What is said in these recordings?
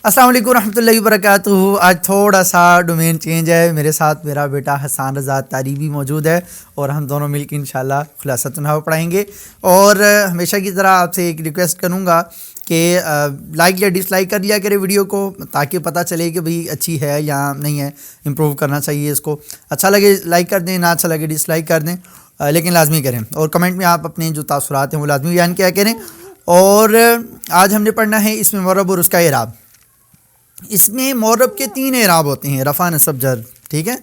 السلام علیکم ورحمۃ اللہ وبرکاتہ. آج تھوڑا سا ڈومین چینج ہے. میرے ساتھ میرا بیٹا حسان رضا تاریبی موجود ہے اور ہم دونوں مل کے انشاءاللہ خلاصۃ النحو پڑھائیں گے. اور ہمیشہ کی طرح آپ سے ایک ریکویسٹ کروں گا کہ لائک یا ڈس لائک کر لیا کرے ویڈیو کو، تاکہ پتہ چلے کہ بھئی اچھی ہے یا نہیں ہے، امپروو کرنا چاہیے اس کو. اچھا لگے لائک کر دیں، نہ اچھا لگے ڈس لائک کر دیں، لیکن لازمی کریں. اور کمنٹ میں آپ اپنے جو تاثرات ہیں وہ لازمی بیان کیا کریں. اور آج ہم نے پڑھنا ہے اس میں معرب اور اس کا اعراب. اس میں معرب کے 3 اعراب ہوتے ہیں، رفع نصب جر. ٹھیک ہے،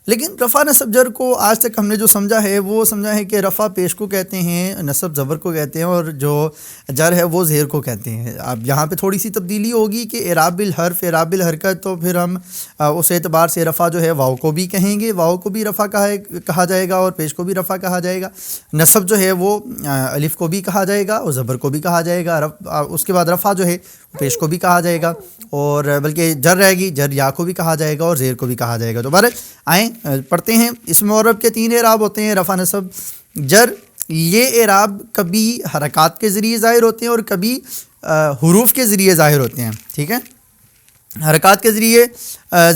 لیکن رفع نصب جر کو آج تک ہم نے جو سمجھا ہے وہ سمجھا ہے کہ رفع پیش کو کہتے ہیں، نصب زبر کو کہتے ہیں، اور جو جر ہے وہ زیر کو کہتے ہیں. اب یہاں پہ تھوڑی سی تبدیلی ہوگی کہ اعراب الحرف اعراب الحرکت، تو پھر ہم اس اعتبار سے رفع جو ہے واو کو بھی کہیں گے، واو کو بھی رفع کہا جائے گا، اور پیش کو بھی رفع کہا جائے گا. نصب جو ہے وہ الف کو بھی کہا جائے گا اور زبر کو بھی کہا جائے گا. اس کے بعد رفع جو ہے پیش کو بھی کہا جائے گا، اور بلکہ جر رہے گی، جر یا کو بھی کہا جائے گا اور زیر کو بھی کہا جائے گا. دوبارہ آئیں پڑھتے ہیں. اس معرب کے 3 اعراب ہوتے ہیں، رفع نصب جر. یہ اعراب کبھی حرکات کے ذریعے ظاہر ہوتے ہیں اور کبھی حروف کے ذریعے ظاہر ہوتے ہیں. ٹھیک ہے، حرکات کے ذریعے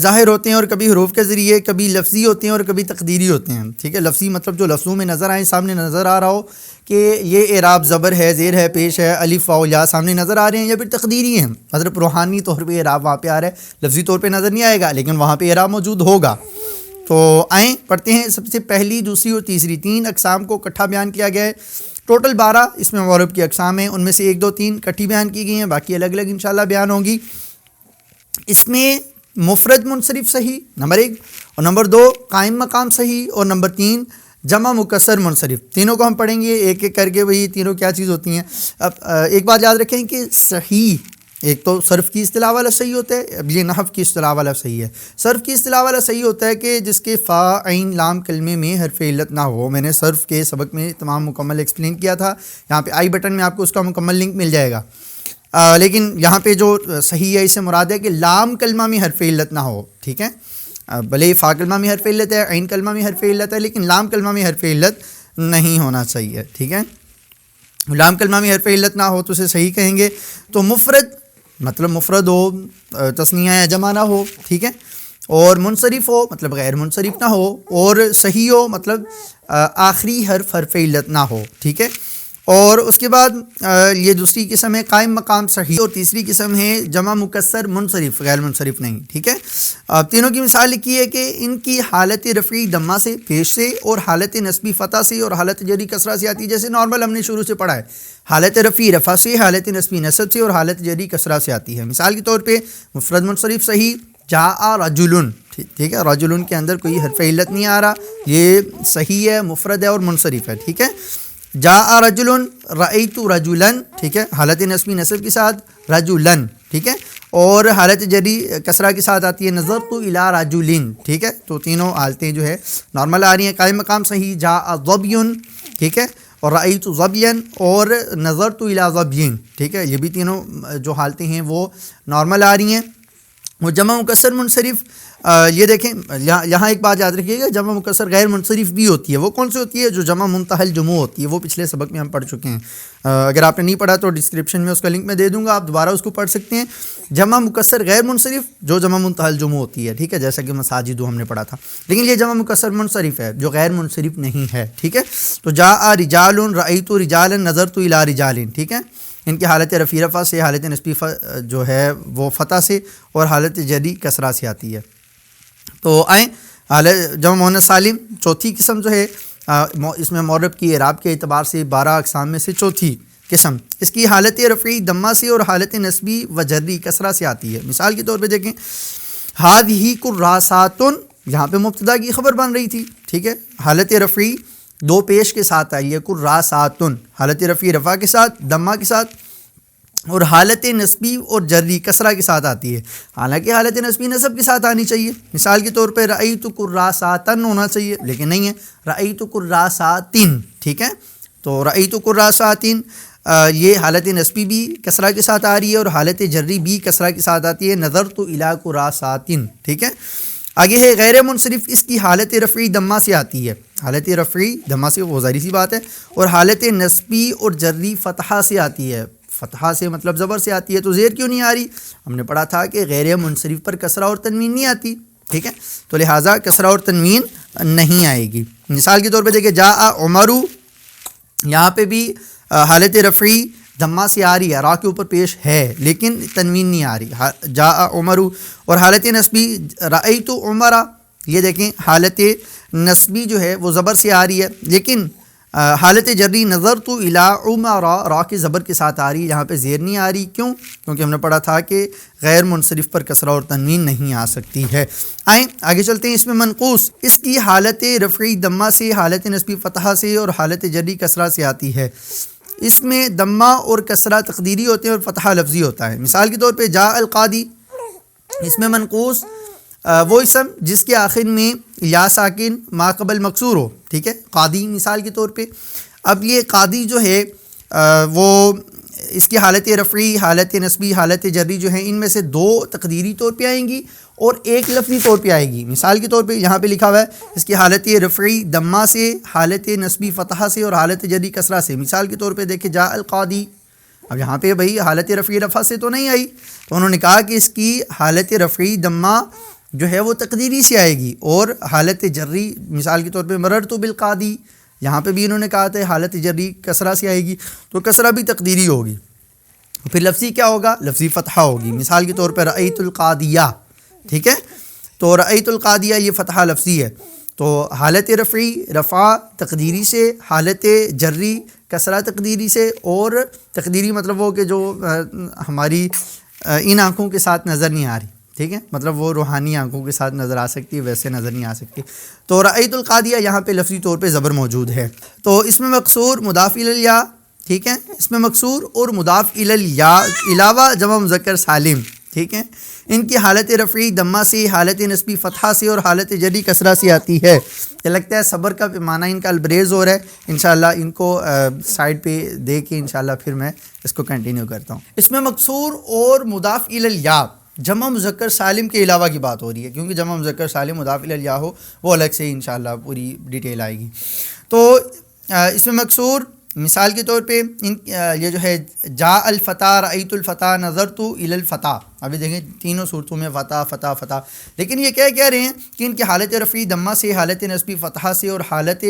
ظاہر ہوتے ہیں اور کبھی حروف کے ذریعے، کبھی لفظی ہوتے ہیں اور کبھی تقدیری ہوتے ہیں. ٹھیک ہے، لفظی مطلب جو لفظوں میں نظر آئیں، سامنے نظر آ رہا ہو کہ یہ اعراب زبر ہے، زیر ہے، پیش ہے، الف واو یا سامنے نظر آ رہے ہیں، یا پھر تقدیری ہیں، مطلب روحانی طور پہ اعراب وہاں پہ آ رہا ہے، لفظی طور پہ نظر نہیں آئے گا لیکن وہاں پہ اعراب موجود ہوگا. تو آئیں پڑھتے ہیں. سب سے پہلی، دوسری اور تیسری 3 اقسام کو اکٹھا بیان کیا گیا ہے. ٹوٹل 12 اس میں معرب کی اقسام ہیں، ان میں سے 1 2 3 اکٹھی بیان کی گئی ہیں، باقی الگ الگ انشاءاللہ بیان ہوں گی. اس میں مفرد منصرف صحیح نمبر 1، اور نمبر 2 قائم مقام صحیح، اور نمبر 3 جمع مکسر منصرف. تینوں کو ہم پڑھیں گے ایک ایک کر کے، وہی تینوں کیا چیز ہوتی ہیں. اب ایک بات یاد رکھیں کہ صحیح ایک تو صرف کی اصطلاح والا صحیح ہوتا ہے، اب یہ نحو کی اصطلاح والا صحیح ہے. صرف کی اصطلاح والا صحیح ہوتا ہے کہ جس کے فا عین لام کلمے میں حرف علت نہ ہو. میں نے صرف کے سبق میں تمام مکمل ایکسپلین کیا تھا، یہاں پہ آئی بٹن میں آپ کو اس کا مکمل لنک مل جائے گا. لیکن یہاں پہ جو صحیح ہے اس سے مراد ہے کہ لام کلمہ میں حرف علت نہ ہو. ٹھیک ہے، بھلے فا کلمہ میں حرف علت ہے، عین کلمہ میں حرف علت ہے، لیکن لام کلمہ میں حرف علت نہیں ہونا چاہیے. ٹھیک ہے، لام کلمہ میں حرف علت نہ ہو تو اسے صحیح کہیں گے. تو مفرد مطلب مفرد ہو، تثنیہ یا جمع نہ ہو. ٹھیک ہے، اور منصرف ہو مطلب غیر منصرف نہ ہو، اور صحیح ہو مطلب آخری حرف علت نہ ہو. ٹھیک ہے، اور اس کے بعد یہ دوسری قسم ہے قائم مقام صحیح، اور تیسری قسم ہے جمع مکسر منصرف، غیر منصرف نہیں. ٹھیک ہے، اب تینوں کی مثال لکھی ہے کہ ان کی حالت رفعی ضمہ سے، پیش سے، اور حالت نصبی فتح سے، اور حالت جری کسرہ سے آتی ہے. جیسے نارمل ہم نے شروع سے پڑھا ہے، حالت رفعی رفع سے، حالت نصبی نصب سے، اور حالت جری کسرہ سے آتی ہے. مثال کے طور پہ مفرد منصرف صحیح جاء رجل. ٹھیک ہے، رجل کے اندر کوئی حرف علت نہیں آ رہا، یہ صحیح ہے، مفرد ہے اور منصرف ہے. ٹھیک ہے، جاء رجل رأیت رجلا. ٹھیک ہے، حالت نصبی نصب کے ساتھ رجلا. ٹھیک ہے، اور حالت جری کسرہ کے ساتھ آتی ہے نظرت الی رجل. ٹھیک ہے، تو تینوں حالتیں جو ہے نارمل آ رہی ہیں. قائم مقام صحیح جاء ظبی. ٹھیک ہے، اور رأیت ظبیا اور نظرت الی ظبی. ٹھیک ہے، یہ بھی تینوں جو حالتیں ہیں وہ نارمل آ رہی ہیں. وہ جمع مکسر منصرف، یہ دیکھیں یہاں ایک بات یاد رکھیے گا، جمع مکسر غیر منصرف بھی ہوتی ہے. وہ کون سی ہوتی ہے؟ جو جمع منتہی الجموع ہوتی ہے. وہ پچھلے سبق میں ہم پڑھ چکے ہیں، اگر آپ نے نہیں پڑھا تو ڈسکرپشن میں اس کا لنک میں دے دوں گا، آپ دوبارہ اس کو پڑھ سکتے ہیں. جمع مکسر غیر منصرف جو جمع منتہی الجموع ہوتی ہے. ٹھیک ہے، جیسا کہ مساجد ہم نے پڑھا تھا. لیکن یہ جمع مکسر منصرف ہے جو غیر منصرف نہیں ہے. ٹھیک ہے، تو جاء رجال رأیت رجالا نظرت الی رجال. ٹھیک ہے، ان کی حالت رفع رفع سے، حالت نصبی جو ہے وہ فتح سے، اور حالت جری کسرہ سے آتی ہے. تو آئیں حالت جمع مؤنث سالم چوتھی قسم جو ہے اس میں معرب کی اعراب کے اعتبار سے 12 اقسام میں سے چوتھی قسم، اس کی حالت رفعی ضمہ سے اور حالت نصبی و جری کسرہ سے آتی ہے. مثال کے طور پہ دیکھیں، ہذہ کراسات، یہاں پہ مبتدا کی خبر بن رہی تھی. ٹھیک ہے، حالت رفعی 2 پیش کے ساتھ آئی ہے، کراسات، حالت رفعی رفع کے ساتھ، ضمہ کے ساتھ، اور حالت نصبی اور جری کسرہ کے ساتھ آتی ہے. حالانکہ حالت نصبی نصب کے ساتھ آنی چاہیے. مثال کے طور پہ رأیت کراساتن ہونا چاہیے، لیکن نہیں ہے، رأیت کراساتن. ٹھیک ہے، تو رأیت کراساتن یہ حالت نصبی بھی کسرہ کے ساتھ آ رہی ہے، اور حالت جری بھی کسرہ کے ساتھ آتی ہے، نظرت الی کراساتن. ٹھیک ہے، آگے ہے غیر منصرف، اس کی حالت رفعی ضمہ سے آتی ہے. حالت رفعی ضمہ سے وہ ظاہری سی بات ہے، اور حالت نصبی اور جری فتحہ سے آتی ہے. فتحہ سے مطلب زبر سے آتی ہے، تو زیر کیوں نہیں آ رہی؟ ہم نے پڑھا تھا کہ غیر منصرف پر کسرہ اور تنوین نہیں آتی، ٹھیک ہے، تو لہٰذا کسرہ اور تنوین نہیں آئے گی۔ مثال کے طور پہ دیکھیں جاء عمر، یہاں پہ بھی حالت رفعی دمہ سے آ رہی ہے، را کے اوپر پیش ہے لیکن تنوین نہیں آ رہی، جاء عمر۔ اور حالت نسبی رأیت عمر، یہ دیکھیں حالت نسبی جو ہے وہ زبر سے آ رہی ہے، لیکن حالت جری نظرت الی عمر، را کے زبر کے ساتھ آ رہی ہے، یہاں پہ زیر نہیں آ رہی، کیوں؟ کیونکہ ہم نے پڑھا تھا کہ غیر منصرف پر کسرہ اور تنوین نہیں آ سکتی ہے۔ آئیں آگے چلتے ہیں، اس میں منقوص، اس کی حالت رفعی دمہ سے، حالت نسبی فتحہ سے اور حالت جری کسرہ سے آتی ہے۔ اس میں دمہ اور کسرہ تقدیری ہوتے ہیں اور فتحہ لفظی ہوتا ہے۔ مثال کے طور پہ جاء القاضی، اس میں منقوص وہ اسم جس کے آخر میں یا ساکن ما قبل مکسور ہو، ٹھیک ہے، قاضی مثال کے طور پہ۔ اب یہ قاضی جو ہے وہ اس کی حالت رفعی، حالت نسبی، حالت جری جو ہیں ان میں سے دو تقدیری طور پہ آئیں گی اور ایک لفظی طور پہ آئے گی۔ مثال کے طور پہ یہاں پہ لکھا ہوا ہے اس کی حالت رفعی دمہ سے، حالت نسبی فتحہ سے اور حالت جری کسرہ سے۔ مثال کے طور پہ دیکھیں جاء القاضی، اب یہاں پہ بھائی حالت رفعی رفع سے تو نہیں آئی، تو انہوں نے کہا کہ اس کی حالت رفعی دمہ جو ہے وہ تقدیری سے آئے گی، اور حالت جری مثال کے طور پہ مررت بالقاضی، یہاں پہ بھی انہوں نے کہا تھا حالت جری کسرہ سے آئے گی، تو کسرہ بھی تقدیری ہوگی۔ پھر لفظی کیا ہوگا؟ لفظی فتحہ ہوگی۔ مثال کے طور پہ رأیت القاضیہ، ٹھیک ہے، تو رأیت القاضیہ یہ فتحہ لفظی ہے، تو حالت رفعی رفع تقدیری سے، حالت جری کسرہ تقدیری سے، اور تقدیری مطلب وہ کہ جو ہماری ان آنکھوں کے ساتھ نظر نہیں آ رہی، ٹھیک ہے، مطلب وہ روحانی آنکھوں کے ساتھ نظر آ سکتی ہے، ویسے نظر نہیں آ سکتی۔ تو رأیت القاضیہ یہاں پہ لفظی طور پہ زبر موجود ہے۔ تو اس میں مقصور مضاف الی الیا، ٹھیک ہے، اس میں مقصور اور مضاف الی الیا علاوہ جمع مذکر سالم، ٹھیک ہے، ان کی حالت رفعی دمہ سے، حالت نسبی فتحہ سے اور حالت جری کسرہ سے آتی ہے۔ یہ لگتا ہے صبر کا پیمانہ ان کا البریز ہو رہا ہے، انشاءاللہ ان کو سائڈ پہ دے کے انشاءاللہ پھر میں اس کو کنٹینیو کرتا ہوں۔ اس میں مقصور اور مضاف الی الیا جمع مذکر سالم کے علاوہ کی بات ہو رہی ہے، کیونکہ جمع مذکر سالم مضاف الی الیا ہو وہ الگ سے انشاءاللہ پوری ڈیٹیل آئے گی۔ تو اس میں مقصور مثال کے طور پہ یہ جو ہے جاء الفتیٰ، رأیت الفتیٰ، نظرت الی الفتیٰ، ابھی دیکھیں تینوں صورتوں میں فتح فتح فتح، لیکن یہ کیا کہہ رہے ہیں کہ ان کی حالت رفعی دمہ سے، حالت نسبی فتحہ سے اور حالت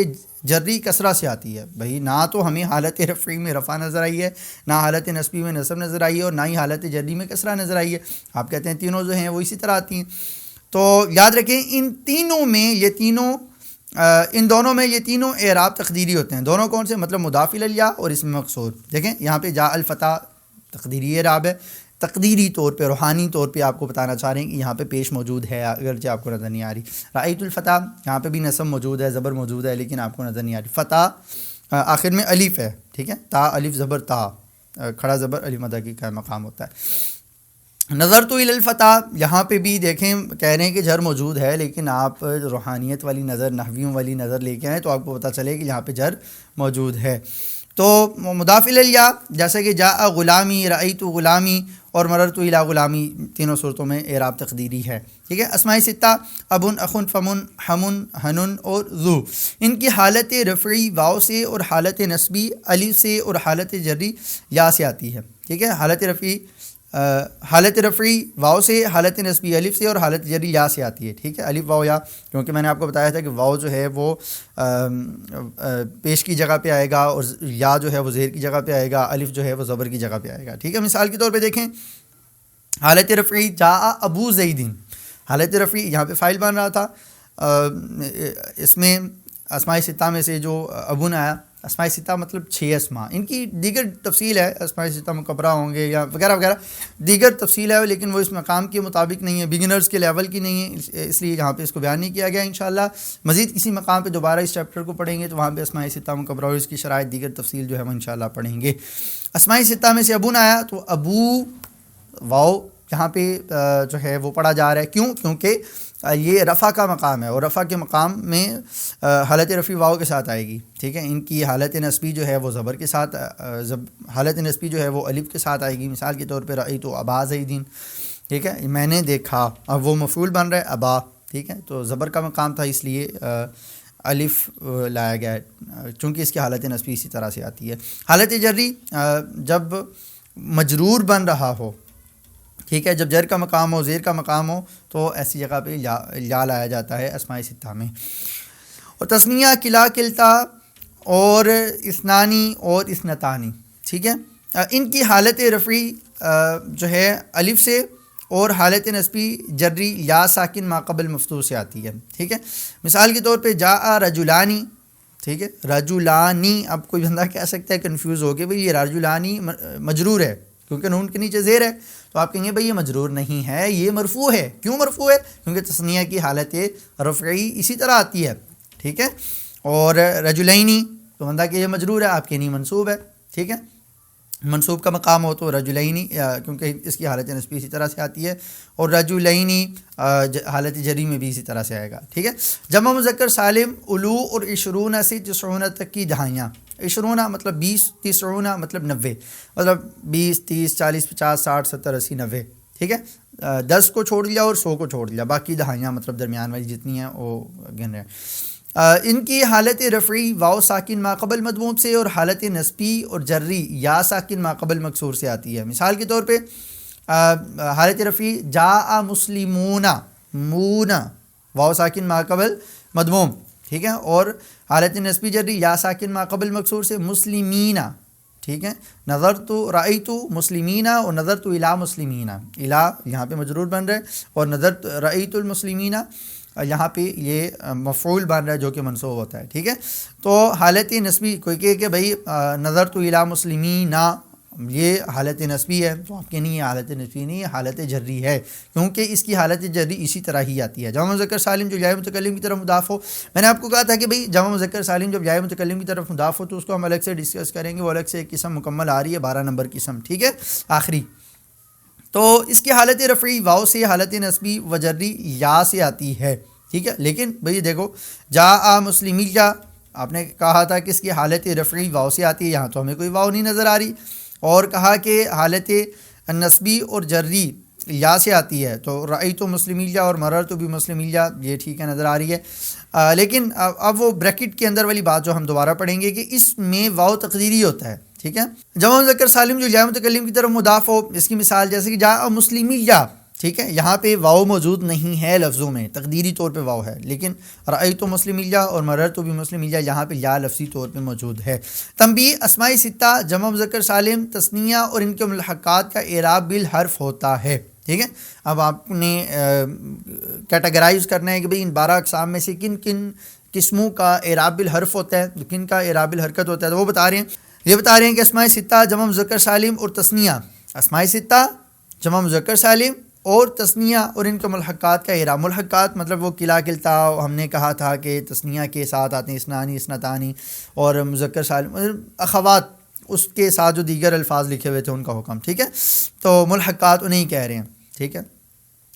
جری کسرہ سے آتی ہے۔ بھائی نہ تو ہمیں حالت رفعی میں رفع نظر آئی ہے، نہ حالت نسبی میں نصب نظر آئی ہے، اور نہ ہی حالت جری میں کسرہ نظر آئی ہے۔ آپ کہتے ہیں تینوں جو ہیں وہ اسی طرح آتی ہیں، تو یاد رکھیں ان تینوں میں ان دونوں میں یہ تینوں اعراب تقدیری ہوتے ہیں۔ دونوں کون سے؟ مطلب مضاف الی الیا اور اس میں مقصور۔ دیکھیں یہاں پہ جاء الفتیٰ تقدیری اعراب ہے، تقدیری طور پہ، روحانی طور پہ آپ کو بتانا چاہ رہے ہیں کہ یہاں پہ پیش موجود ہے اگرچہ آپ کو نظر نہیں آ رہی۔ رأیت الفتیٰ، یہاں پہ بھی نصب موجود ہے، زبر موجود ہے، لیکن آپ کو نظر نہیں آ رہی۔ فتح آخر میں الف ہے، ٹھیک ہے، تا الف زبر تا، کھڑا زبر الف مدہ کی کا مقام ہوتا ہے۔ نظرت الی الفتیٰ، یہاں پہ بھی دیکھیں کہہ رہے ہیں کہ جر موجود ہے، لیکن آپ روحانیت والی نظر، نحویوں والی نظر لے کے آئیں تو آپ کو پتہ چلے کہ یہاں پہ جر موجود ہے۔ تو مضاف الی الیا جیسے کہ جاء غلامی، رأیت غلامی اور مررت الی غلامی، تینوں صورتوں میں اعراب تقدیری ہے، ٹھیک ہے۔ اسماء ستہ ابن، اخن، فمن، ہمن، ہنن اور ذو، ان کی حالت رفعی واو سے اور حالت نسبی الف سے اور حالت جری یا سے آتی ہے، ٹھیک ہے۔ حالت رفعی واو سے، حالت نسبی الف سے اور حالت جری یا سے آتی ہے، ٹھیک ہے، الف واو یا، کیونکہ میں نے آپ کو بتایا تھا کہ واو جو ہے وہ پیش کی جگہ پہ آئے گا اور یا جو ہے وہ زیر کی جگہ پہ آئے گا، الف جو ہے وہ زبر کی جگہ پہ آئے گا، ٹھیک ہے۔ مثال کے طور پہ دیکھیں حالت رفعی جاء ابو زیدین، حالت رفعی یہاں پہ فاعل بن رہا تھا، اس میں اسماء ستہ میں سے جو ابن آیا، اسماء ستہ مطلب 6 اسماء، ان کی دیگر تفصیل ہے، اسماء ستہ مکبرہ ہوں گے یا وغیرہ وغیرہ دیگر تفصیل ہے، لیکن وہ اس مقام کے مطابق نہیں ہے، بگنرز کے لیول کی نہیں ہے، اس لیے یہاں پہ اس کو بیان نہیں کیا گیا۔ انشاءاللہ مزید کسی مقام پہ دوبارہ اس چیپٹر کو پڑھیں گے تو وہاں پہ اسماء ستہ مکبرہ اور اس کی شرائط دیگر تفصیل جو ہے وہ انشاءاللہ پڑھیں گے۔ اسماء ستہ میں سے ابن آیا تو ابو واو یہاں پہ جو ہے وہ پڑھا جا رہا ہے، کیوں؟ کیونکہ یہ رفع کا مقام ہے اور رفع کے مقام میں حالت رفعی واو کے ساتھ آئے گی، ٹھیک ہے۔ ان کی حالت نسبی جو ہے وہ زبر کے ساتھ، حالت نسبی جو ہے وہ الف کے ساتھ آئے گی۔ مثال کے طور پہ رأیت ابا زیدین، ٹھیک ہے، میں نے دیکھا، اب وہ مفعول بن رہا ہے ابا، ٹھیک ہے، تو زبر کا مقام تھا اس لیے الف لایا گیا ہے، چونکہ اس کی حالت نسبی اسی طرح سے آتی ہے۔ حالت جری جب مجرور بن رہا ہو، ٹھیک ہے، جب جر کا مقام ہو، زیر کا مقام ہو، تو ایسی جگہ پہ یا لایا جاتا ہے اسماء ستہ میں۔ اور تثنیہ کلا کلتا اور اسنانی اور اسنتانی، ٹھیک ہے، ان کی حالت رفعی جو ہے الف سے اور حالت نصبی جری یا ساکن ما قبل مفتوح سے آتی ہے، ٹھیک ہے۔ مثال کے طور پہ جاء رجلانی، ٹھیک ہے، رجلانی، اب کوئی بندہ کہہ سکتا ہے کنفیوز ہو کہ بھئی یہ رجلانی مجرور ہے کیونکہ نون کے نیچے زیر ہے، تو آپ کہیں گے بھئی یہ مجرور نہیں ہے، یہ مرفوع ہے۔ کیوں مرفوع ہے؟ کیونکہ تثنیہ کی حالت رفعی اسی طرح آتی ہے، ٹھیک ہے۔ اور رجلینی تو بندہ کہ یہ مجرور ہے، آپ کے نہیں منصوب ہے، ٹھیک ہے، منصوب کا مقام ہو تو رجلینی، کیونکہ اس کی حالت نصبی اسی طرح سے آتی ہے، اور رجلینی حالت جری میں بھی اسی طرح سے آئے گا، ٹھیک ہے۔ جمع مذکر سالم الو اور عشرون سے تسعون تک کی دہائیاں، عشرون مطلب 20، تسعون مطلب 90، مطلب 20، 30، 40، 50، 60، 70، 80، 90، ٹھیک ہے۔ 10 کو چھوڑ لیا اور 100 کو چھوڑ لیا، باقی دہائیاں مطلب درمیان والی جتنی ہیں وہ گن رہے ہیں۔ ان کی حالت رفعی واو ساکن ما قبل مضموم سے اور حالت نصبی اور جری یا ساکن ما قبل مکسور سے آتی ہے۔ مثال کے طور پہ حالت رفعی جاء مسلمون، مون واو ساکن ما قبل مضموم، ٹھیک ہے، اور حالت نصبی جری یا ساکن ما قبل مکسور سے مسلمین، ٹھیک ہے۔ نظرت رأیت مسلمین اور نظرت الی مسلمین، الی یہاں پہ مجرور بن رہا ہے، اور نظرت رأیت المسلمین یہاں پہ یہ مفعول بن رہا ہے جو کہ منصوب ہوتا ہے، ٹھیک ہے۔ تو حالت نصبی کوئی کہے کہ بھائی نظرت الی مسلمین یہ حالت نصبی ہے، تو آپ کے نہیں، یہ حالت نصبی نہیں، یہ حالت جری ہے، کیونکہ اس کی حالت جری اسی طرح ہی آتی ہے۔ جمع مذکر سالم جو جائے متکلم کی طرف مضاف ہو، میں نے آپ کو کہا تھا کہ بھئی جمع مذکر سالم جب جائے متکلم کی طرف مضاف ہو تو اس کو ہم الگ سے ڈسکس کریں گے، وہ الگ سے ایک قسم مکمل آ رہی ہے، 12 نمبر قسم، ٹھیک ہے، آخری۔ تو اس کی حالت رفعی واو سے، حالت نصبی و جری یا سے آتی ہے، ٹھیک ہے۔ لیکن بھئی دیکھو جاء مسلمیہ آپ نے کہا تھا کہ اس کی حالت رفعی واو سے آتی ہے، یہاں تو ہمیں کوئی واو نہیں نظر آ رہی، اور کہا کہ حالت نصبی اور جری یا سے آتی ہے، تو رأیت مسلمیہ اور مررت بھی مسلمیہ یہ ٹھیک ہے نظر آ رہی ہے، لیکن اب وہ بریکٹ کے اندر والی بات جو ہم دوبارہ پڑھیں گے کہ اس میں واو تقدیری ہوتا ہے، ٹھیک ہے۔ جمع مذکر سالم جو جائے متکلم کی طرف مضاف ہو، اس کی مثال جیسے کہ جاء مسلمیہ، ٹھیک ہے، یہاں پہ واو موجود نہیں ہے لفظوں میں، تقدیری طور پہ واو ہے، لیکن رأیت مسلمیہ اور مررت بھی مسلمیہ یہاں پہ یا لفظی طور پہ موجود ہے۔ تنبیہ اسماء ستہ جمع مذکر سالم تثنیہ اور ان کے ملحقات کا اعراب بالحرف ہوتا ہے، ٹھیک ہے۔ اب آپ نے کیٹاگرائز کرنا ہے کہ بھئی ان 12 اقسام میں سے کن کن قسموں کا اعراب بالحرف ہوتا ہے، کن کا اعراب بالحرکت ہوتا ہے، تو وہ بتا رہے ہیں، یہ بتا رہے ہیں کہ اسماء ستہ جمع مذکر سالم اور تثنیہ، اسماء ستہ جمع مذکر سالم اور تثنیہ اور ان کے ملحقات کا اعراب، ملحقات مطلب وہ کلا کلتا، ہم نے کہا تھا کہ تثنیہ کے ساتھ آتے ہیں اسنانی، اسنتانی، اور مذکر سالم اخوات اس کے ساتھ جو دیگر الفاظ لکھے ہوئے تھے ان کا حکم، ٹھیک ہے، تو ملحقات انہیں کہہ رہے ہیں، ٹھیک ہے۔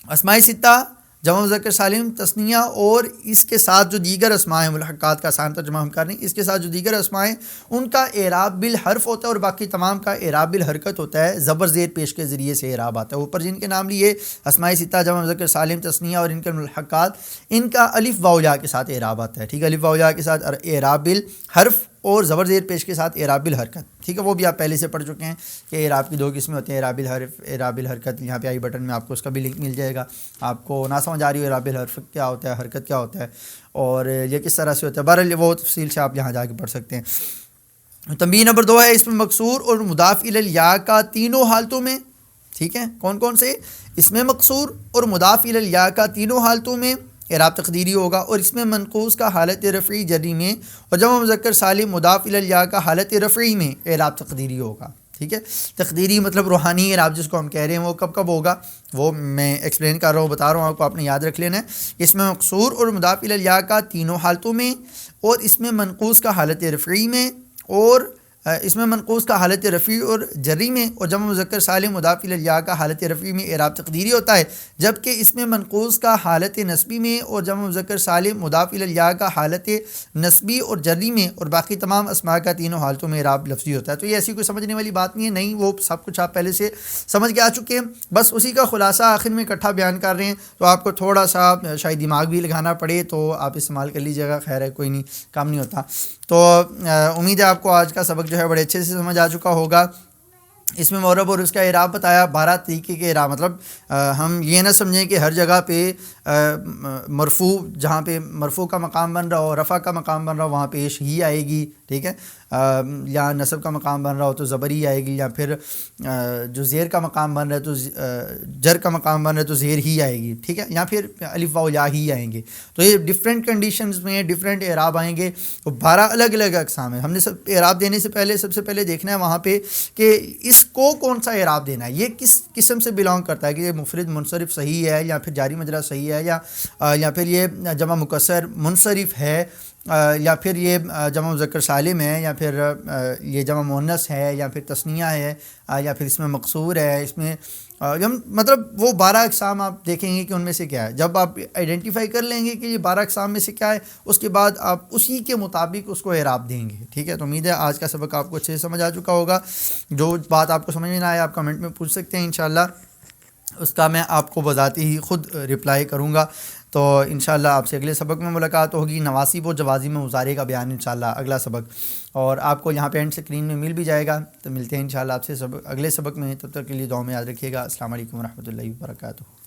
اسماء ستہ جمع مذکر سالم تثنیہ اور اس کے ساتھ جو دیگر اسماء ہیں، ملحقات کا آسان ترجمہ ہم کر رہے ہیں، اس کے ساتھ جو دیگر اسماء ہیں ان کا اعراب بالحرف ہوتا ہے، اور باقی تمام کا اعراب بالحرکت ہوتا ہے، زبر زیر پیش کے ذریعے سے اعراب آتا ہے۔ اوپر جن کے نام لیے اسماء ستہ جمع مذکر سالم تثنیہ اور ان کے ملحقات، ان کا الف واو یا کے ساتھ اعراب آتا ہے، ٹھیک ہے، الف واو یا کے ساتھ اعراب بالحرف اور زبر زیر پیش کے ساتھ اعراب بالحرکت، ٹھیک ہے، وہ بھی آپ پہلے سے پڑھ چکے ہیں کہ اعراب کی 2 قسمیں ہوتی ہیں، اعراب بالحرف، اعراب بالحرکت، یہاں پہ آئی بٹن میں آپ کو اس کا بھی لنک مل جائے گا، آپ کو نہ سمجھ آ رہی ہو اعراب بالحرف کیا ہوتا ہے، حرکت کیا ہوتا ہے اور یہ کس طرح سے ہوتا ہے، بہرحال وہ تفصیل سے آپ یہاں جا کے پڑھ سکتے ہیں۔ تنبیہ نمبر 2 ہے اسم مقصور اور مضاف الی الیا کا تینوں حالتوں میں، ٹھیک ہے، کون کون سے؟ اسم مقصور اور مضاف الی الیا کا تینوں حالتوں میں اعراب تقدیری ہوگا، اور اس میں منقوص کا حالت رفعی جری میں، اور جمع مذکر سالم مضاف الی الیا کا حالت رفعی میں اعراب تقدیری ہوگا، ٹھیک ہے۔ تقدیری مطلب روحانی اعراب جس کو ہم کہہ رہے ہیں وہ کب کب ہوگا، وہ میں ایکسپلین کر رہا ہوں، بتا رہا ہوں آپ کو، آپ نے یاد رکھ لینا ہے۔ اس میں مقصور اور مضاف الی الیا کا تینوں حالتوں میں، اور اس میں منقوص کا حالت رفعی میں، اور اس میں منقوص کا حالت رفعی اور جری میں، اور جمع مذکر سالم مضاف الی الیا کا حالت رفعی میں اعراب تقدیری ہوتا ہے، جبکہ اس میں منقوص کا حالت نصبی میں اور جمع مذکر سالم مضاف الی الیا کا حالت نصبی اور جری میں، اور باقی تمام اسماء کا تینوں حالتوں میں اعراب لفظی ہوتا ہے۔ تو یہ ایسی کوئی سمجھنے والی بات نہیں ہے، نہیں، وہ سب کچھ آپ پہلے سے سمجھ کے آ چکے ہیں، بس اسی کا خلاصہ آخر میں اکٹھا بیان کر رہے ہیں، تو آپ کو تھوڑا سا شاید دماغ بھی لگانا پڑے تو آپ استعمال کر لیجیے گا، خیر ہے، کوئی نہیں، کام نہیں ہوتا۔ تو امید ہے آپ کو آج کا سبق جو ہے بڑے اچھے سے سمجھ آ چکا ہوگا، اس میں معرب اور اس کا اعراب بتایا 12 طریقے کے اعراب، مطلب ہم یہ نہ سمجھیں کہ ہر جگہ پہ مرفوع، جہاں پہ مرفوع کا مقام بن رہا ہو، رفع کا مقام بن رہا ہو، وہاں پیش ہی آئے گی، ٹھیک ہے، یا نصب کا مقام بن رہا ہو تو زبر ہی آئے گی، یا پھر جو زیر کا مقام بن رہا ہے تو جر کا مقام بن رہا ہے تو زیر ہی آئے گی، ٹھیک ہے، یا پھر الف واو یا ہی آئیں گے. تو یہ ڈفرینٹ کنڈیشنز میں ڈفرینٹ اعراب آئیں گے. تو 12 الگ الگ اقسام ہیں. ہم نے اعراب دینے سے پہلے سب سے پہلے دیکھنا ہے وہاں پہ کہ اس کو کون سا اعراب دینا ہے، یہ کس قسم سے بلانگ کرتا ہے، کہ یہ مفرد منصرف صحیح ہے، یا پھر جاری مجرا صحیح ہے، یا پھر یہ جمع مکسر منصرف ہے، یا پھر یہ جمع مذکر سالم ہے، یا پھر یہ جمع مؤنث ہے، یا پھر تثنیہ ہے، یا پھر اس میں مقصور ہے. اس میں مطلب وہ 12 اقسام آپ دیکھیں گے کہ ان میں سے کیا ہے. جب آپ آئیڈینٹیفائی کر لیں گے کہ یہ 12 اقسام میں سے کیا ہے، اس کے بعد آپ اسی کے مطابق اس کو اعراب دیں گے. ٹھیک ہے، تو امید ہے آج کا سبق آپ کو اچھے سے سمجھ آ چکا ہوگا. جو بات آپ کو سمجھ میں نہ آئے آپ کمنٹ میں پوچھ سکتے ہیں، انشاءاللہ اس کا میں آپ کو بذاتی ہی خود رپلائی کروں گا. تو انشاءاللہ آپ سے اگلے سبق میں ملاقات ہوگی. نواسب و جوازم مضارع کا بیان انشاءاللہ اگلا سبق، اور آپ کو یہاں پہ اینڈ اسکرین میں مل بھی جائے گا. تو ملتے ہیں انشاءاللہ آپ سے اگلے سبق میں. تب تک کے لیے دعا میں یاد رکھیے گا. السلام علیکم ورحمۃ اللہ وبرکاتہ.